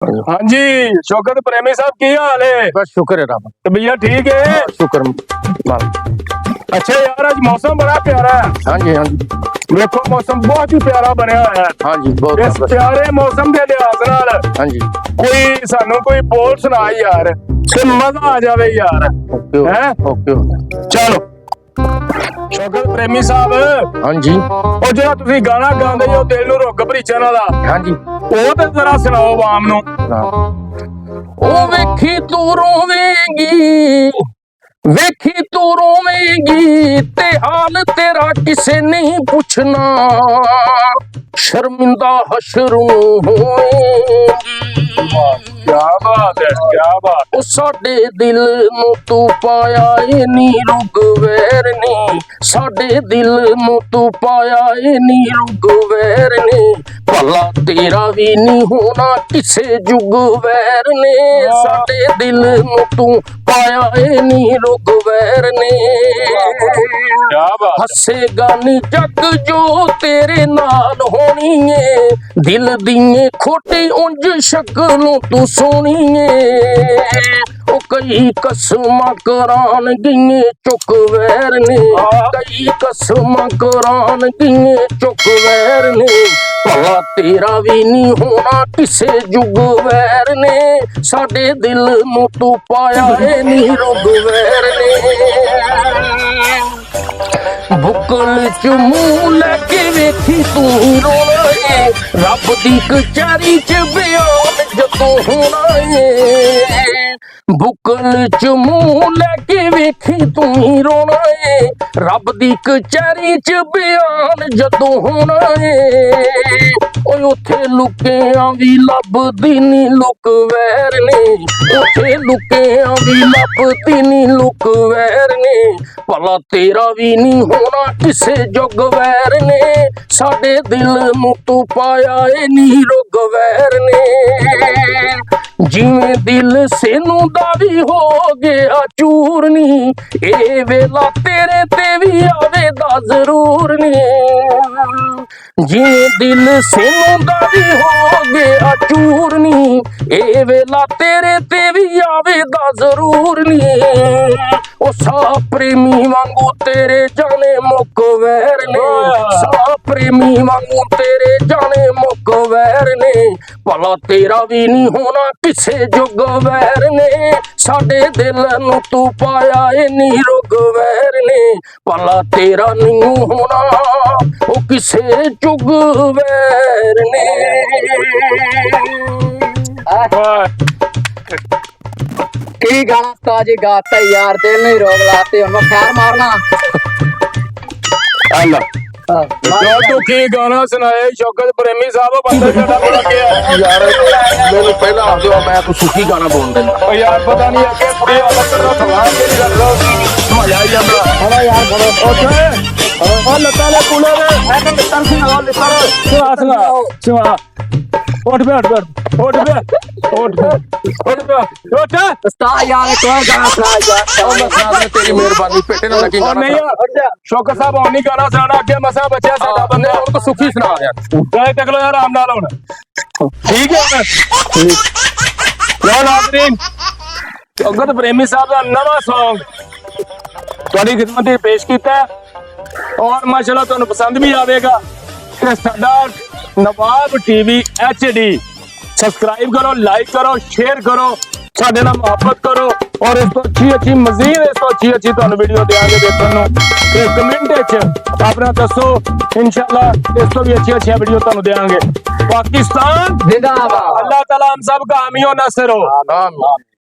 हाँ जी शौकत प्रेमी साहब की हाल है? बस शुक्र है रब। तो भैया ठीक है? शुक्र। अच्छा यार आज मौसम बड़ा प्यारा है। हाँ जी हाँ जी। देखो मौसम बहुत ही प्यारा बनया है। हाँ जी बहुत इस प्यारे मौसम के लिहाज नाल हाँ जी कोई सानू कोई बोल सुना यार ते मजा आ जावे यार। हैं? ओके चलो शौकत प्रेमी साहब हाँ जी ਉਹ ਜਿਹੜਾ ਤੁਸੀਂ ਗਾਣਾ ਗਾਉਂਦੇ ਹੋ ਦਿਲ ਨੂੰ ਰੁੱਗ ਭਰੀਚਣ ਵਾਲਾ हाँ जी ਉਹ ਤੇ ਜ਼ਰਾ ਸੁਣਾਓ ਆਵਾਮ ਨੂੰ। ਉਹ ਵੇਖੀ ਤੂੰ ਰੋਵੇਂਗੀ ਵੇਖੀ ਤੂੰ ਰੋਵੇਂਗੀ ਤੇ ਹਾਲ ਤੇਰਾ ਕਿਸੇ ਨਹੀਂ ਪੁੱਛਣਾ ਸ਼ਰਮਿੰਦਾ ਹਸ਼ਰ ਨੂੰ ਹੋਏਗੀ। क्या बात है क्या बात। ਉਹ ਸਾਡੇ ਦਿਲ ਨੂੰ ਤੂੰ ਪਾਇਆ ਏ ਨੀ ਰੁੱਗ ਵੈਰ ਨੇ ਸਾਡੇ ਦਿਲ ਨੂੰ ਤੂੰ ਪਾਇਆ ਏ ਨੀ ਰੁੱਗ ਵੈਰ ਨੇ ਭਲਾ ਤੇਰਾ ਵੀ ਨਹੀਂ ਹੋਣਾ ਕਿਸੇ ਜੁਗ ਵੈਰ ਨੇ ਸਾਡੇ ਦਿਲ ਨੂੰ ਤੂੰ ਪਾਇਆ ਏ ਨੀ ਰੁੱਗ ਵੈਰ ਨੇ क्या बात। ਹੱਸੇਗਾ ਨੀ ਜੱਗ ਜੋ ਤੇਰੇ ਨਾਲ ਹੋਣੀ ਏ ਦਿਲ ਦੀਏ ਖੋਟੀ ਉਂਝ ਸ਼ਕਲੋਂ ਤੂੰ ਸੋਹਣੀ ਏ ਉਹ ਕਈ ਕਸਮਾਂ ਕਰਾਨ ਗਈਏ ਚੁੱਕ ਵੈਰ ਨੇ ਕਈ ਕਸਮਾਂ ਕਰਾਨ ਗਈਏ ਚੁੱਕ ਵੈਰ ਨੇ ਭਲਾ ਤੇਰਾ ਵੀ ਨਹੀਂ ਹੋਣਾ ਕਿਸੇ ਜੁਗ ਵੈਰ ਨੇ ਸਾਡੇ ਦਿਲ ਨੂੰ ਤੂੰ ਪਾਇਆ ਏ ਨੀ ਰੁੱਗ ਵੈਰ ਨੇ ਬੁੱਕਲ ਚ ਮੂੰਹ ਲੈ ਕੇ ਵੇਖੀ ਤੂੰ ਰੋਣਾ ਏ ਰੱਬ ਦੀ ਕਚਹਿਰੀ ਚ ਬਿਆਨ ਜਦੋਂ ਹੋਣਾ ਏ ਬੁੱਕਲ ਚ ਮੂੰਹ ਲੈ ਕੇ ਵੇਖੀ ਤੂੰ ਰੋਣਾ ਏ ਰੱਬ ਦੀ ਕਚਹਿਰੀ ਚ ਬਿਆਨ ਜਦੋਂ ਹੋਣਾ ਏ ਓਏ ਉੱਥੇ ਲੁਕਿਆਂ ਵੀ ਲੱਭਦੀ ਨੀ ਲੁਕ ਵੈਰ ਨੇ ਉੱਥੇ ਲੁਕਿਆਂ ਵੀ ਲੱਭਦੀ ਨੀ ਲੁਕ ਵੈਰ ਨੇ ਭਲਾ ਤੇਰਾ ਵੀ ਨਹੀਂ ਹੋਣਾ ਕਿਸੇ ਜੁਗ ਵੈਰ ਨੇ ਸਾਡੇ ਦਿਲ ਨੂੰ ਤੂੰ ਪਾਇਆ ਏ ਨੀ ਰੁੱਗ ਵੈਰ ਨੇ ਜਿਵੇਂ ਦਿਲ ਸੇਨੂੰ ਦਾ ਵੀ ਹੋ ਗਿਆ ਚੂਰਨੀ ਇਹ ਵੇਲਾ ਤੇਰੇ ਤੇ ਵੀ ਆਵੇ ਦਾ ਜ਼ਰੂਰ ਨੀ ਜਿਵੇਂ ਦਿਲ ਸੇਨੂੰ ਦਾ ਵੀ ਹੋ ਗਿਆ ਚੂਰਨੀ ਇਹ ਵੇਲਾ ਤੇਰੇ ਤੇ ਵੀ ਆਵੇ ਦਾ ਜ਼ਰੂਰ ਨੀ ਉਹ ਸਾ ਪ੍ਰੇਮੀ ਵਾਂਗੂ ਤੇਰੇ ਜਾਣੇ ਮੁੱਕ ਵੈਰ ਨੇ ਸਾ ਪ੍ਰੇਮੀ ਵਾਂਗੂ ਤੇਰੇ ਜਾਣੇ ਮੁੱਕ ਵੈਰ ਨੇ ਭਲਾ ਤੇਰਾ ਵੀ ਨਹੀਂ ਹੋਣਾ ਕਿਸੇ ਜੁਗ ਵੈਰ ਨੇ ਸਾਡੇ ਦਿਲ ਨੂੰ ਤੂੰ ਪਾਇਆ ਏ ਨੀ ਰੁੱਗ ਵੈਰ ਨੇ ਭਲਾ ਤੇਰਾ ਨਹੀਂ ਹੋਣਾ ਉਹ ਕਿਸੇ ਜੁਗ ਵੈਰ ਨੇ की गाना ताजी गाता है यार दिल नहीं रोक लाते हम खैर मारना अल्लाह जो तू की गाना सुनाए शौकत प्रेमी साहब बंदा जड़ा बड़ा गया यार मैंने पहला आ गया मैं तो सुखी गाना बोल देना ओ यार पता नहीं अगे कुड़ी वाला कर रहा था के कर लो मजा आई जाता अरे यार बड़ो ओके और लता ले कूलर है मैं तर से लगा लेता सुना उठ बैठ उठ उस्ताद यार कोई गाना सुना यार और मैं सुना दे तेरी मेहरबानी पेटे ना लगी और नहीं यार शौकत साहब और नहीं गाना सुनाना अगे मसा बचा साडा बंदे और तो सुखी सुना यार गए तक लो यार आराम नाल होना ठीक है लो नाज़रीन शौकत प्रेमी साहब का नवा सॉन्ग ਤੁਹਾਡੀ ਖਿਦਮਤ ਵਿੱਚ ਪੇਸ਼ ਕੀਤਾ ਔਰ ਮਾਸ਼ਾਅੱਲਾ ਤੁਹਾਨੂੰ ਪਸੰਦ ਵੀ ਆਵੇਗਾ ਤੇ ਸਾਡਾ ਨਵਾਬ ਟੀਵੀ HD सब्सक्राइब करो लाइक करो शेयर करो साडे नाल मोहब्बत करो और इस तो अच्छी मजीद इस तो अच्छी वीडियो देंगे देखने ते कमेंट अपना दसो इंशाल्लाह इस तो भी अच्छी वीडियो तुहानू देंगे। पाकिस्तान जिंदाबाद। अल्लाह ताला हम सब का हामी और नासिर हो। आमीन।